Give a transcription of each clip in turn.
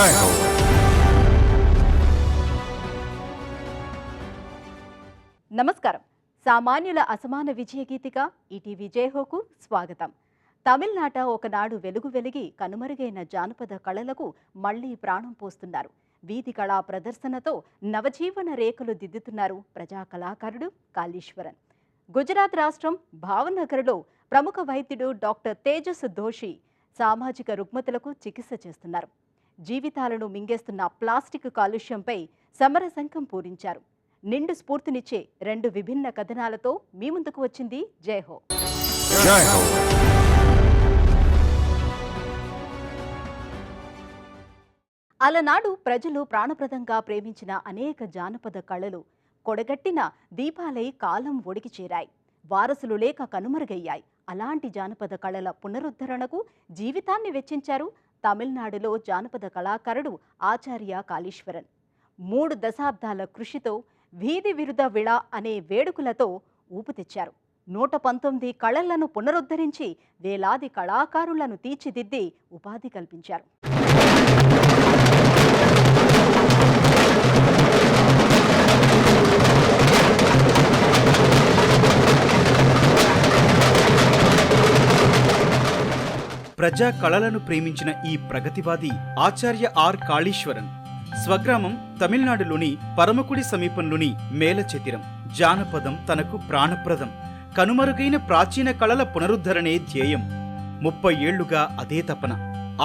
జై హో. నమస్కారం. సామాన్యుల అసమాన విజయ గీతిక ఈటీవీ జైహోకు స్వాగతం. తమిళనాట ఒకనాడు వెలుగు వెలిగి కనుమరుగైన జానపద కళలకు మళ్లీ ప్రాణం పోస్తున్నారు. వీధి కళా ప్రదర్శనతో నవజీవన రేఖలు దిద్దుతున్నారు ప్రజా కళాకారుడు కాళీశ్వరన్. గుజరాత్ రాష్ట్రం భావనగర్లో ప్రముఖ వైద్యుడు డాక్టర్ తేజస్ దోషి సామాజిక రుగ్మతలకు చికిత్స చేస్తున్నారు. జీవితాలను మింగేస్తున్న ప్లాస్టిక్ కాలుష్యంపై సమరశంఖం పూరించారు. నిండు స్ఫూర్తినిచ్చే రెండు విభిన్న కథనాలతో మీ ముందుకు వచ్చింది జైహో. అలనాడు ప్రజలు ప్రాణప్రదంగా ప్రేమించిన అనేక జానపద కళలు కొడగట్టిన దీపాలై కాలం ఒడికి చేరాయి. వారసులు లేక కనుమరుగయ్యాయి. అలాంటి జానపద కళల పునరుద్ధరణకు జీవితాన్ని వెచ్చించారు తమిళనాడులో జానపద కళాకారుడు ఆచార్య కాళీశ్వరన్. 3 దశాబ్దాల కృషితో వీధి విరుద విళ అనే వేడుకలతో ఊపు తెచ్చారు. 119 కళలను పునరుద్ధరించి వేలాది కళాకారులను తీర్చిదిద్ది ఉపాధి కల్పించారు. ప్రజా కళలను ప్రేమించిన ఈ ప్రగతివాది ఆచార్య ఆర్ కాళీశ్వరన్ స్వగ్రామం తమిళనాడులోని పరమకుడి సమీపంలోని మేలచెతిరం. జానపదం తనకు ప్రాణప్రదం. కనుమరుగైన ప్రాచీన కళల పునరుద్ధరణే ధ్యేయం. 30 ఏళ్లుగా అదే తపన.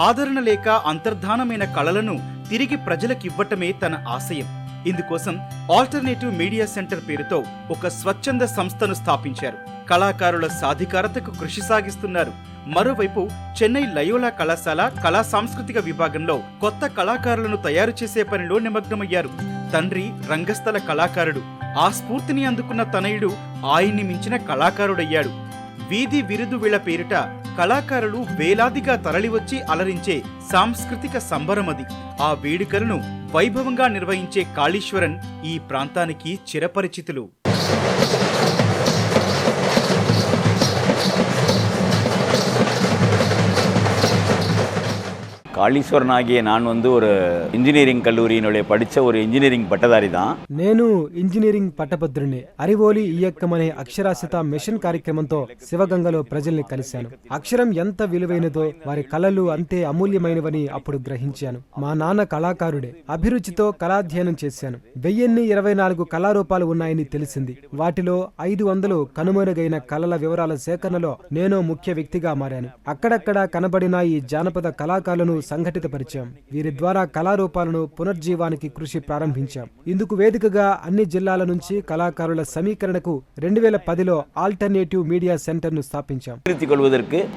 ఆదరణ లేక అంతర్ధానమైన కళలను తిరిగి ప్రజలకివ్వటమే తన ఆశయం. ఇందుకోసం ఆల్టర్నేటివ్ మీడియా సెంటర్ పేరుతో ఒక స్వచ్ఛంద సంస్థను స్థాపించారు. కళాకారుల సాధికారతకు కృషి సాగిస్తున్నారు. మరోవైపు చెన్నై లయోలా కళాశాల కళా సాంస్కృతిక విభాగంలో కొత్త కళాకారులను తయారు చేసే పనిలో నిమగ్నమయ్యారు. తండ్రి రంగస్థల కళాకారుడు. ఆ స్ఫూర్తిని అందుకున్న తనయుడు ఆయన్ని మించిన కళాకారుడయ్యాడు. వీధి విరుదు విళ పేరిట కళాకారులు వేలాదిగా తరలివచ్చి అలరించే సాంస్కృతిక సంబరమది. ఆ వేడుకలను వైభవంగా నిర్వహించే కాళీశ్వరన్ ఈ ప్రాంతానికి చిరపరిచితులు. காளீஸ்வரன் ஆகிய நான் ஒரு ఇంజనీరింగ్ కల్లూరిలో படிச்ச ஒரு ఇంజనీరింగ్ పట్టదారి தான். నేను ఇంజనీరింగ్ పట్టభద్రుని. అరివోలి ఇయ్యక్కమనే అక్షరాస్యత మిషన్ కార్యక్రమంతో శివగంగలో ప్రజల్ని కలిశాను. అక్షరం ఎంత విలువైనదో వారి కళలు అంతే అమూల్యమైనవని అప్పుడు గ్రహించాను. మా నాన్న కళాకారుడే. అభిరుచితో కళాధ్యయనం చేశాను. 1024 కళారూపాలు ఉన్నాయని తెలిసింది. వాటిలో 500 కనుమరుగైన కళల వివరాల సేకరణలో నేను ముఖ్య వ్యక్తిగా మారాను. అక్కడక్కడ కనబడిన ఈ జానపద కళాకారులను సంఘటితపరిచాం. వీరి ద్వారా కళారూపాలను పునర్జీవానికి కృషి ప్రారంభించాం. ఇందుకు వేదికగా అన్ని జిల్లాల నుంచి కళాకారుల సమీకరణకు 2010లో ఆల్టర్నేటివ్ మీడియా సెంటర్ ను స్థాపించాం.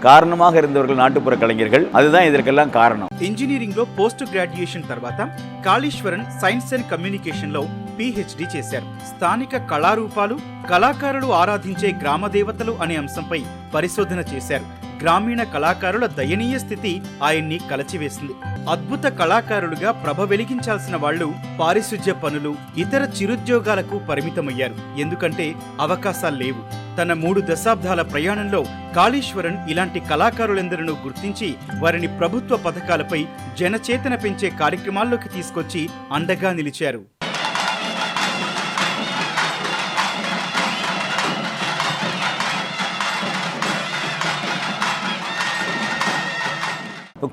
కారణமாக இருந்தவர்கள் నాటుపుర కళంగர்கள். அதுதான் இதற்கெல்லாம் కారణం. ఇంజనీరింగ్ లో పోస్ట్ గ్రాడ్యుయేషన్ తర్వాత కాళీశ్వరన్ సైన్స్ అండ్ కమ్యూనికేషన్ లో PhD చేశారు. స్థానిక కళారూపాలు, కళాకారులు ఆరాధించే గ్రామ దేవతలు అనే అంశంపై పరిశోధన చేశారు. గ్రామీణ కళాకారుల దయనీయ స్థితి ఆయన్ని కలచివేసింది. అద్భుత కళాకారులుగా ప్రభ వెలిగించాల్సిన వాళ్లు పారిశుధ్య పనులు, ఇతర చిరుద్యోగాలకు పరిమితమయ్యారు. ఎందుకంటే అవకాశాలు లేవు. తన 3 దశాబ్దాల ప్రయాణంలో కాళీశ్వరన్ ఇలాంటి కళాకారులందరినూ గుర్తించి వారిని ప్రభుత్వ పథకాలపై జనచేతన పెంచే కార్యక్రమాల్లోకి తీసుకొచ్చి అండగా నిలిచారు.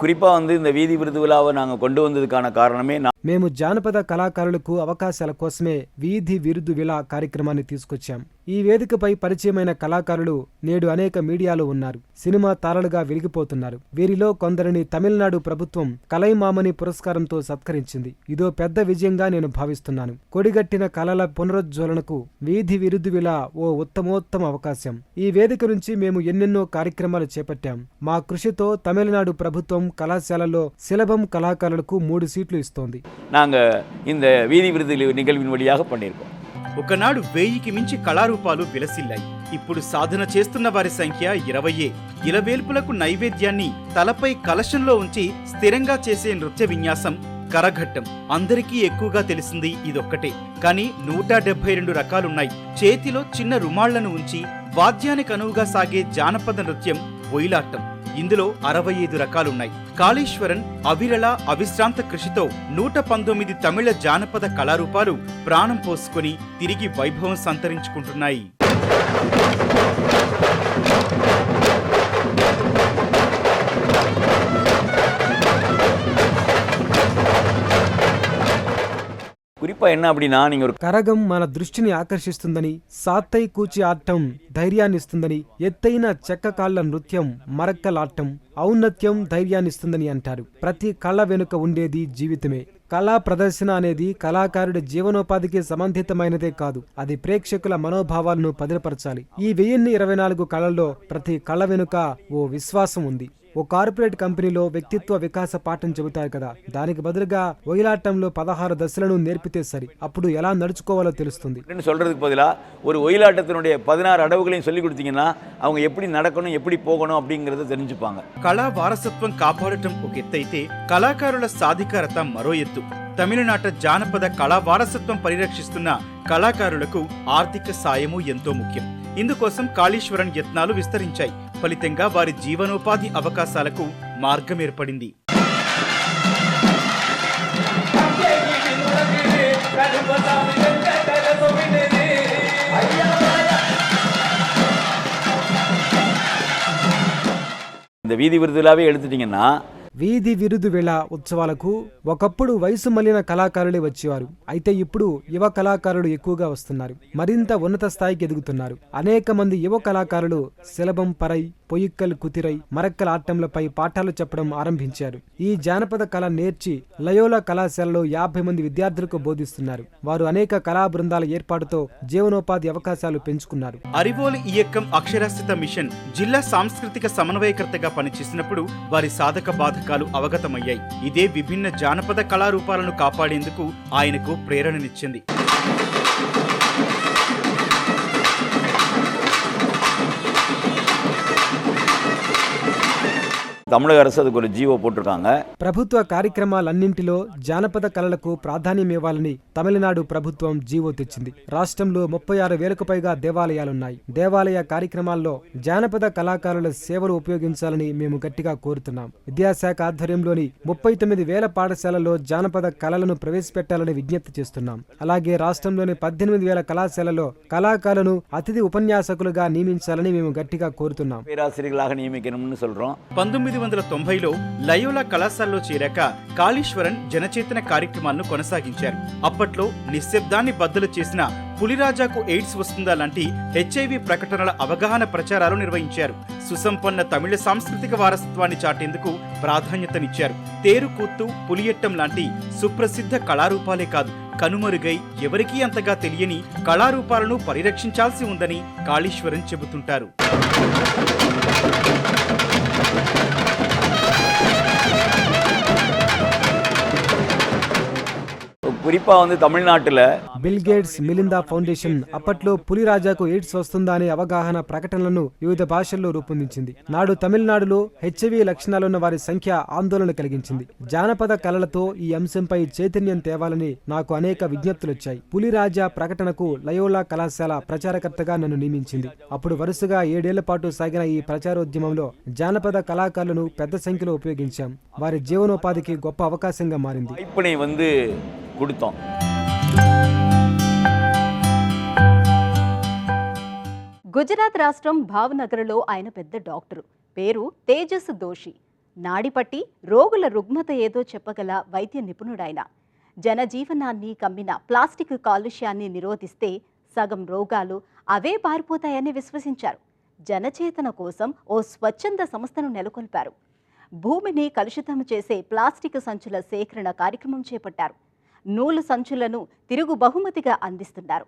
குறிப்பா இந்த வீதி விருது விழாவை நாங்க கொண்டு வந்ததுக்கான காரணமே మేము జానపద కళాకారులకు అవకాశాల కోసమే వీధి విరుదు విళా కార్యక్రమాన్ని తీసుకొచ్చాం. ఈ వేదికపై పరిచయమైన కళాకారులు నేడు అనేక మీడియాలో ఉన్నారు. సినిమా తారలుగా వెలిగిపోతున్నారు. వీరిలో కొందరిని తమిళనాడు ప్రభుత్వం కలైమామణి పురస్కారంతో సత్కరించింది. ఇదో పెద్ద విజయంగా నేను భావిస్తున్నాను. కొడిగట్టిన కళల పునరుజ్వలనకు వీధి విరుదు విళా ఓ ఉత్తమోత్తమ అవకాశం. ఈ వేదిక నుంచి మేము ఎన్నెన్నో కార్యక్రమాలు చేపట్టాం. మా కృషితో తమిళనాడు ప్రభుత్వం కళాశాలలో సిలబం కళాకారులకు 3 సీట్లు ఇస్తోంది. நாங்க இந்த வீதி விருது நிகழ்வின் வழியாக பண்ணியிருக்கோம். ఒకనాడు 1000కి మించి కళారూపాలు విలసిల్లాయి. ఇప్పుడు సాధన చేస్తున్న వారి సంఖ్య 20. ఇలవేల్పులకు నైవేద్యాన్ని తలపై కలశంలో ఉంచి స్థిరంగా చేసే నృత్య విన్యాసం కరఘట్టం. అందరికీ ఎక్కువగా తెలిసింది ఇదొక్కటే. కానీ 172 రకాలున్నాయి. చేతిలో చిన్న రుమాళ్లను ఉంచి వాద్యానికి అనువుగా సాగే జానపద నృత్యం ఒయిలాటం. ఇందులో 65 రకాలున్నాయి. కాళీశ్వరన్ అవిరళ అవిశ్రాంత కృషితో 119 తమిళ జానపద కళారూపాలు ప్రాణం పోసుకొని తిరిగి వైభవం సంతరించుకుంటున్నాయి. குறிப்பா என்ன அப்படின்னா நீங்க ஒரு కరగం మన దృష్టిని ఆకర్షిస్తుందని, సాత్తై కూచి ఆడటం ధైర్యాన్నిస్తుందని, ఎత్తైన చెక్క కాళ్ల నృత్యం మరక్కలాడటం ఔన్నత్యం ధైర్యాన్నిస్తుందని అంటారు. ప్రతి కళ వెనుక ఉండేది జీవితమే. కళా ప్రదర్శన అనేది కళాకారుడి జీవనోపాధికి సంబంధితమైనదే కాదు, అది ప్రేక్షకుల మనోభావాలను పదిలపరచాలి. ఈ 1024 కళల్లో ప్రతి కళ వెనుక ఓ విశ్వాసం ఉంది. ఓ కార్పొరేట్ కంపెనీలో వ్యక్తిత్వ వికాస పాఠం చెబుతారు కదా, దానికి బదులుగా ఒయిలాటంలో 16 దశలను నేర్పితే సరి. అప్పుడు ఎలా నడుచుకోవాలో తెలుస్తుంది. சொல்றதுக்கு பதிலா ஒரு ஒயிலாட்டத்தினுடைய 16 అడవుகளையும் சொல்லி கொடுத்தீங்கன்னா அவங்க எப்படி நடக்கணும் எப்படி போகணும் அப்படிங்கறத தெரிஞ்சுப்பாங்க. కళా వారసత్వం కాపాడటం ఒక ఎత్తైతే కళాకారుల సాధికారత మరో ఎత్తు. తమిళనాట జానపద కళా వారసత్వం పరిరక్షిస్తున్న కళాకారులకు ఆర్థిక సాయము ఎంతో ముఖ్యం. ఇందుకోసం కాళీశ్వరన్ యత్నాలు విస్తరించాయి. ఫలితంగా వారి జీవనోపాధి అవకాశాలకు మార్గం ఏర్పడింది. இந்த வீதி விருதுலாவே எடுத்துட்டீங்கன்னா వీధి విరుదు వేళ ఉత్సవాలకు ఒకప్పుడు వయసు మళ్లిన కళాకారులే వచ్చేవారు. అయితే ఇప్పుడు యువ కళాకారులు ఎక్కువగా వస్తున్నారు, మరింత ఉన్నత స్థాయికి ఎదుగుతున్నారు. అనేక మంది యువ కళాకారులు శలభం పరై, పొయ్యిక్కల్ కుతిరై, మరక్కల ఆటంలపై పాఠాలు చెప్పడం ఆరంభించారు. ఈ జానపద కళ నేర్చి లయోలా కళాశాలలో 50 మంది విద్యార్థులకు బోధిస్తున్నారు. వారు అనేక కళా బృందాల ఏర్పాటుతో జీవనోపాధి అవకాశాలు పెంచుకున్నారు. అరివోలి ఇయక్కం అక్షరాస్యత మిషన్ జిల్లా సాంస్కృతిక సమన్వయకర్తగా పనిచేసినప్పుడు వారి సాధక బాధకాలు అవగతమయ్యాయి. ఇదే విభిన్న జానపద కళారూపాలను కాపాడేందుకు ఆయనకు ప్రేరణనిచ్చింది. தமிழக அரசு அதுக்கு ஒரு ஜீவோ போட்டிருக்காங்க. ప్రభుత్వ కార్యక్రమాలన్నింటిలో జానపద కళలకు ప్రాధాన్యమివ్వాలని తమిళనాడు ప్రభుత్వం జీవో తెచ్చింది. రాష్ట్రంలో 36,000కు పైగా దేవాలయాలున్నాయి. దేవాలయ కార్యక్రమాల్లో జానపద కళాకారుల సేవలు ఉపయోగించాలని మేము గట్టిగా కోరుతున్నాం. విద్యాశాఖ ఆధ్వర్యంలోని 39,000 పాఠశాలల్లో జానపద కళలను ప్రవేశపెట్టాలని విజ్ఞప్తి చేస్తున్నాం. అలాగే రాష్ట్రంలోని 18,000 కళాశాలలో కళాకారులను అతిథి ఉపన్యాసకులుగా నియమించాలని మేము గట్టిగా కోరుతున్నాం. பேராசிரியர்களாக நியமிக்கணும்னு சொல்றோம். 1990లో లయోలా కళాశాలలో చేరాక కాళీశ్వరన్ జనచేతన కార్యక్రమాలను కొనసాగించారు. అప్పట్లో నిశ్శబ్దాన్ని బద్దలు చేసిన పులిరాజాకు ఎయిడ్స్ వస్తుందా లాంటి HIV ప్రకటనల అవగాహన ప్రచారాలు నిర్వహించారు. సుసంపన్న తమిళ సాంస్కృతిక వారసత్వాన్ని చాటేందుకు ప్రాధాన్యతనిచ్చారు. తేరుకూత్తు, పులియట్టం లాంటి సుప్రసిద్ధ కళారూపాలే కాదు, కనుమరుగై ఎవరికీ అంతగా తెలియని కళారూపాలను పరిరక్షించాల్సి ఉందని కాళీశ్వరన్ చెబుతుంటారు. குறிப்பா தமிழ்நாட்டுல బిల్ గేట్స్ మిలిందా ఫౌండేషన్ అప్పట్లో పులిరాజాకు ఎయిడ్స్ వస్తుందా అనే అవగాహన ప్రకటనలను వివిధ భాషల్లో రూపొందించింది. నాడు తమిళనాడులో HIV లక్షణాలున్న వారి సంఖ్య ఆందోళన కలిగించింది. జానపద కళలతో ఈ అంశంపై చైతన్యం తేవాలని నాకు అనేక విజ్ఞప్తులొచ్చాయి. పులిరాజా ప్రకటనకు లయోలా కళాశాల ప్రచారకర్తగా నన్ను నియమించింది. అప్పుడు వరుసగా 7 ఏళ్ల పాటు సాగిన ఈ ప్రచారోద్యమంలో జానపద కళాకారులను పెద్ద సంఖ్యలో ఉపయోగించాం. వారి జీవనోపాధికి గొప్ప అవకాశంగా మారింది. கொடுத்தோம். గుజరాత్ రాష్ట్రం భావనగర్లో ఆయన పెద్ద డాక్టరు. పేరు తేజస్ దోషి. నాడిపట్టి రోగుల రుగ్మత ఏదో చెప్పగల వైద్య నిపుణుడాయన. జనజీవనాన్ని కమ్మిన ప్లాస్టిక్ కాలుష్యాన్ని నిరోధిస్తే సగం రోగాలు అవే పారిపోతాయని విశ్వసించారు. జనచేతన కోసం ఓ స్వచ్ఛంద సంస్థను నెలకొల్పారు. భూమిని కలుషితం చేసే ప్లాస్టిక్ సంచుల సేకరణ కార్యక్రమం చేపట్టారు. నూలు సంచులను తిరుగు బహుమతిగా అందిస్తున్నారు.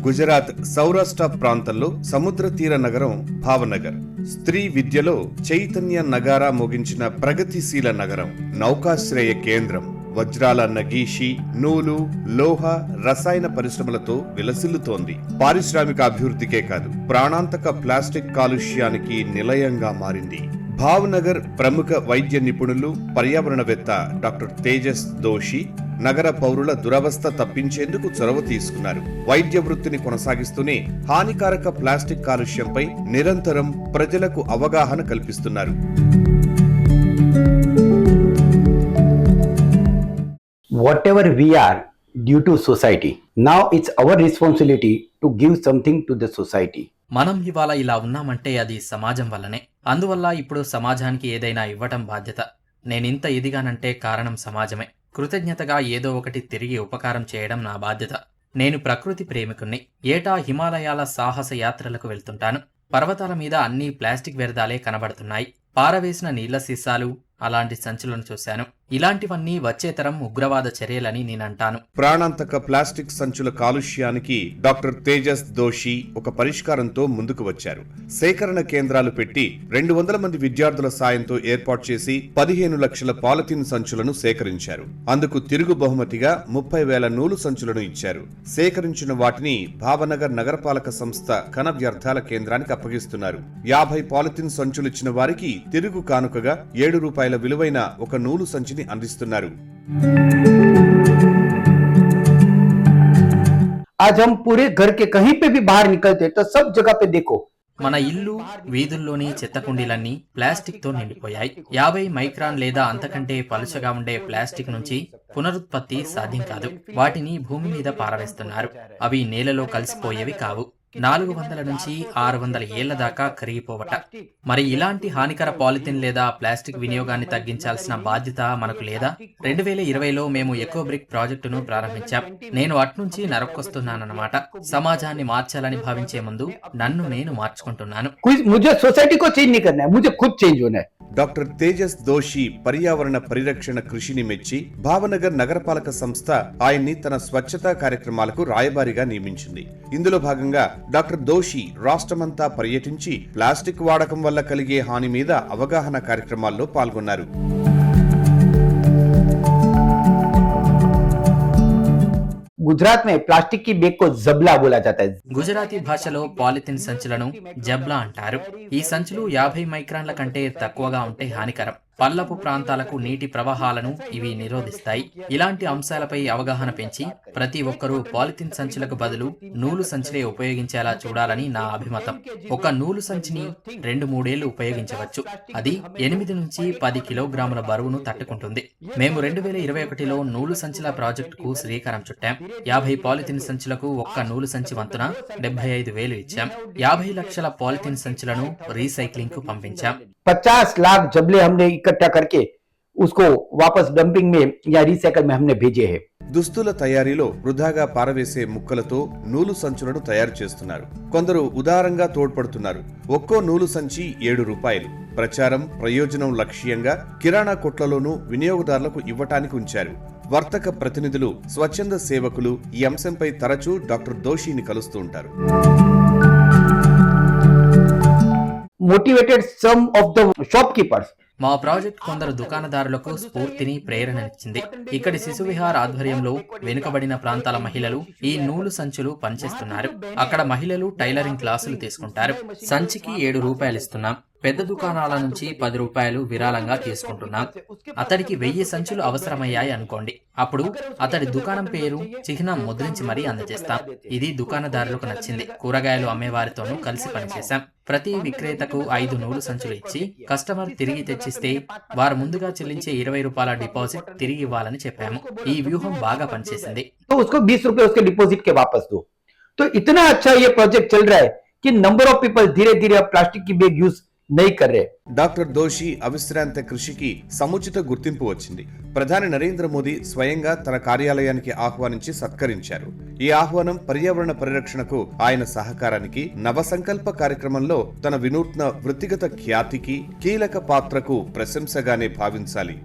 గుజరాత్ సౌరాష్ట్ర ప్రాంతంలో సముద్ర తీర నగరం భావనగర్. స్త్రీ విద్యలో చైతన్య నగారా మోగించిన ప్రగతిశీల నగరం. నౌకాశ్రయ కేంద్రం. వజ్రాల నగీషి, నూలు, లోహ, రసాయన పరిశ్రమలతో విలసిల్లుతోంది. పారిశ్రామిక అభివృద్ధికే కాదు, ప్రాణాంతక ప్లాస్టిక్ కాలుష్యానికి నిలయంగా మారింది. భావనగర్ ప్రముఖ వైద్య నిపుణులు, పర్యావరణవేత్త డాక్టర్ తేజస్ దోషి నగర పౌరుల దురవస్థ తప్పించేందుకు చొరవ తీసుకున్నారు. వైద్య వృత్తిని కొనసాగిస్తూనే హానికారక ప్లాస్టిక్ కాలుష్యంపై నిరంతరం ప్రజలకు అవగాహన కల్పిస్తున్నారు. Whatever we are due to society, now it's our responsibility to give something to the society. మనం ఇవాళ ఇలా ఉన్నామంటే అది సమాజం వల్లనే. అందువల్ల ఇప్పుడు సమాజానికి ఏదైనా ఇవ్వటం బాధ్యత. నేనింత ఎదిగానంటే కారణం సమాజమే. కృతజ్ఞతగా ఏదో ఒకటి తిరిగి ఉపకారం చేయడం నా బాధ్యత. నేను ప్రకృతి ప్రేమికుణ్ణి. ఏటా హిమాలయాల సాహస యాత్రలకు వెళ్తుంటాను. పర్వతాల మీద అన్నీ ప్లాస్టిక్ వ్యర్థాలే కనబడుతున్నాయి. పారవేసిన నీళ్ల సీసాలు, అలాంటి సంచులను చూశాను. ఇలాంటివన్నీ వచ్చే తరం ఉగ్రవాద చర్యలని నేనంటాను. ప్రాణాంతక ప్లాస్టిక్ సంచుల కాలుష్యానికి డాక్టర్ తేజస్ దోషి ఒక పరిష్కారంతో ముందుకు వచ్చారు. సేకరణ కేంద్రాలు పెట్టి 200 మంది విద్యార్థుల సాయంతో ఏర్పాటు చేసి 15 లక్షల పాలిథిన్ సంచులను సేకరించారు. అందుకు తిరుగు బహుమతిగా 30,000 నూలు సంచులను ఇచ్చారు. సేకరించిన వాటిని భావనగర్ నగరపాలక సంస్థ ఘన వ్యర్థాల కేంద్రానికి అప్పగిస్తున్నారు. 50 పాలిథిన్ సంచులు ఇచ్చిన వారికి తిరుగు కానుకగా ₹7 విలువైన ఒక నూలు సంచిని అందిస్తున్నారు. आज हम पूरे घर के कहीं पे भी बाहर निकलते तो सब जगह पे देखो, మన ఇల్లు, వీధుల్లోని చెత్త కుండీలన్నీ ప్లాస్టిక్ తో నిండిపోయాయి. 50 మైక్రాన్ లేదా అంతకంటే పలుచగా ఉండే ప్లాస్టిక్ నుంచి పునరుత్పత్తి సాధ్యం కాదు. వాటిని భూమి మీద పారవేస్తున్నారు. అవి నేలలో కలిసిపోయేవి కావు. 400 నుంచి 600 ఏళ్ల దాకా కరిగిపోవట. మరి ఇలాంటి హానికర పాలిథిన్ లేదా ప్లాస్టిక్ వినియోగాన్ని తగ్గించాల్సిన బాధ్యత మనకు లేదా? 2020లో మేము ఎకో బ్రిక్ ప్రాజెక్టును ప్రారంభించాం. నేను అట్నుంచి నరక్కొస్తున్నానన్నమాట. సమాజాన్ని మార్చాలని భావించే ముందు నన్ను నేను మార్చుకుంటున్నాను. मुझे सोसाइटी को चेंज नहीं करना है, मुझे खुद चेंज होना है. డాక్టర్ తేజస్ దోషి పర్యావరణ పరిరక్షణ కృషిని మెచ్చి భావనగర్ నగరపాలక సంస్థ ఆయన్ని తన స్వచ్ఛతా కార్యక్రమాలకు రాయబారిగా నియమించింది. ఇందులో భాగంగా డాక్టర్ దోషి రాష్ట్రమంతా పర్యటించి ప్లాస్టిక్ వాడకం వల్ల కలిగే హాని మీద అవగాహన కార్యక్రమాల్లో పాల్గొన్నారు. गुजरात में प्लास्टिक की बैग को जबला बोला जाता है. గుజరాతీ భాషలో పాలిథిన్ సంచులను జబ్లా అంటారు. ఈ సంచులు 50 మైక్రాన్ల కంటే తక్కువగా ఉంటే హానికరం. పల్లపు ప్రాంతాలకు నీటి ప్రవాహాలను ఇవి నిరోధిస్తాయి. ఇలాంటి అంశాలపై అవగాహన పెంచి ప్రతి ఒక్కరూ పాలిథిన్ సంచులకు బదులు నూలు సంచులే ఉపయోగించేలా చూడాలని నా అభిమతం. ఒక నూలు సంచిని 2-3 ఏళ్లు ఉపయోగించవచ్చు. అది 8 నుంచి 10 కిలోగ్రాముల బరువును తట్టుకుంటుంది. మేము 2021లో నూలు సంచుల ప్రాజెక్టుకు శ్రీకారం చుట్టాం. 50 పాలిథిన్ సంచులకు ఒక్క నూలు సంచి వంతున 75,000 ఇచ్చాం. 50 లక్షల పాలిథిన్ సంచులను రీసైక్లింగ్ కు పంపించాం. 50 लाख जबले हमने इकट्ठा करके उसको वापस डंपिंग में या रिसाइकल में हमने भेजे हैं. దుస్తుల తయారీలో వృధాగా పారవేసే ముక్కలతో నూలు సంచులను తయారు చేస్తున్నారు. కొందరు ఉదారంగా తోడ్పడుతున్నారు. ఒక్కో నూలు సంచి ₹7. ప్రచారం, ప్రయోజనం లక్ష్యంగా కిరాణా కొట్లలోనూ వినియోగదారులకు ఇవ్వటానికి ఉంచారు. వర్తక ప్రతినిధులు, స్వచ్ఛంద సేవకులు ఈ అంశంపై తరచూ డాక్టర్ దోషిని కలుస్తూ ఉంటారు. Motivated some of the shopkeepers. మా ప్రాజెక్ట్ కొందరు దుకాణదారులకు స్ఫూర్తిని, ప్రేరణనిచ్చింది. ఇక్కడి శిశు విహార్ ఆధ్వర్యంలో వెనుకబడిన ప్రాంతాల మహిళలు ఈ నూలు సంచులు పనిచేస్తున్నారు. అక్కడ మహిళలు టైలరింగ్ క్లాసులు తీసుకుంటారు. సంచికి ₹7 ఇస్తున్నాం. పెద్ద దుకాణాల నుంచి ₹10 విరాళంగా తీసుకుంటున్నాం. అతడికి 1000 సంచులు అవసరమయ్యాయి అనుకోండి. అప్పుడు అతడి దుకాణం పేరు, చిహ్నం ముద్రించి మరీ అందజేస్తాం. ఇది దుకాణదారులకు నచ్చింది. కూరగాయలు అమ్మేవారితోనూ కలిసి పనిచేశాం. ప్రతి విక్రేతకు 5 నూలు సంచులు ఇచ్చి కస్టమర్ తిరిగి తెచ్చిస్తే వారు ముందుగా చెల్లించే ₹20 డిపాజిట్ తిరిగి ఇవ్వాలని చెప్పాము. ఈ వ్యూహం బాగా పనిచేసింది. तो उसको ₹20 उसके डिपॉजिट के वापस दो. तो इतना अच्छा ये प्रोजेक्ट चल रहा है कि नंबर ऑफ पीपल धीरे धीरे अब प्लास्टिक की बैग यूज नहीं कर रहे. డాక్టర్ దోషి అవిశ్రాంత కృషికి సముచిత గుర్తింపు వచ్చింది. ప్రధాని నరేంద్ర మోదీ స్వయంగా తన కార్యాలయానికి ఆహ్వానించి సత్కరించారు. ఈ ఆహ్వానం పర్యావరణ పరిరక్షణకు ఆయన సహకారానికి, నవ సంకల్ప కార్యక్రమంలో తన వినూత్న వృత్తిగత ఖ్యాతికి, కీలక పాత్రకు ప్రశంసగానే భావించాలి.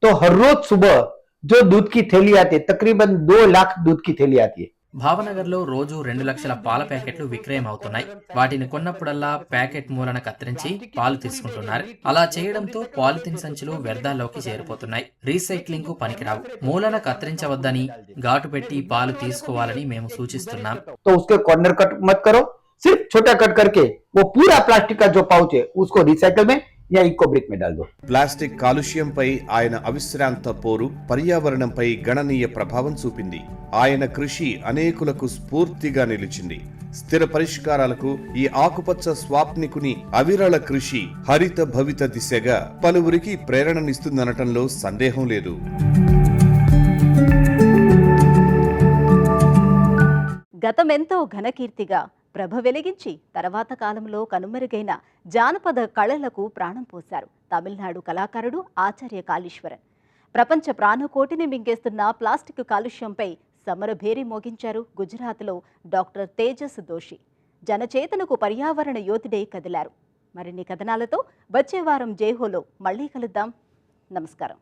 तो हर रोज सुबह जो दूध की थैली आती है, तकरीबन 2 लाख दूध की थैली आती है. భావనగర్లో రోజు 2 లక్షల పాల ప్యాకెట్లు విక్రయం అవుతున్నాయి. వాటిని కొన్నప్పుడల్లా ప్యాకెట్ మూలన కత్తిరించి పాలు తీసుకుంటున్నారు. అలా చేయడంతో పాలిథిన్ సంచులు వ్యర్థాల్లోకి చేరిపోతున్నాయి. రీసైక్లింగ్ కు పనికిరావు. మూలన కత్తిరించవద్దని, ఘాటు పెట్టి పాలు తీసుకోవాలని మేము సూచిస్తున్నాం. तो उसके कॉर्नर कट मत करो, सिर्फ छोटा कट करके वो पूरा प्लास्टिक का जो पाउच है उसको रिसाइकल में या इको ब्रिक में डाल दो। ప్లాస్టిక్ కాలుష్యంపై ఆయన అవిశ్రాంత పోరు పర్యావరణంపై గణనీయ ప్రభావం చూపింది. ఆయన కృషి అనేకులకు స్ఫూర్తిగా నిలిచింది. స్థిర పరిష్కారాలకు ఈ ఆకుపచ్చ స్వాప్నికుని అవిరళ కృషి హరిత భవిత దిశగా పలువురికి ప్రేరణనిస్తుందనటంలో సందేహం లేదు. గతమెంతో ఘనకీర్తిగా ప్రభ వెలిగించి తర్వాత కాలంలో కనుమరుగైన జానపద కళలకు ప్రాణం పోశారు తమిళనాడు కళాకారుడు ఆచార్య కాళీశ్వరన్. ప్రపంచ ప్రాణకోటిని మింగేస్తున్న ప్లాస్టిక్ కాలుష్యంపై సమరభేరి మోగించారు గుజరాత్లో డాక్టర్ తేజస్ దోషి. జనచేతనకు పర్యావరణ యోధుడే కదిలారు. మరిన్ని కథనాలతో వచ్చే వారం జైహోలో మళ్ళీ కలుద్దాం. నమస్కారం.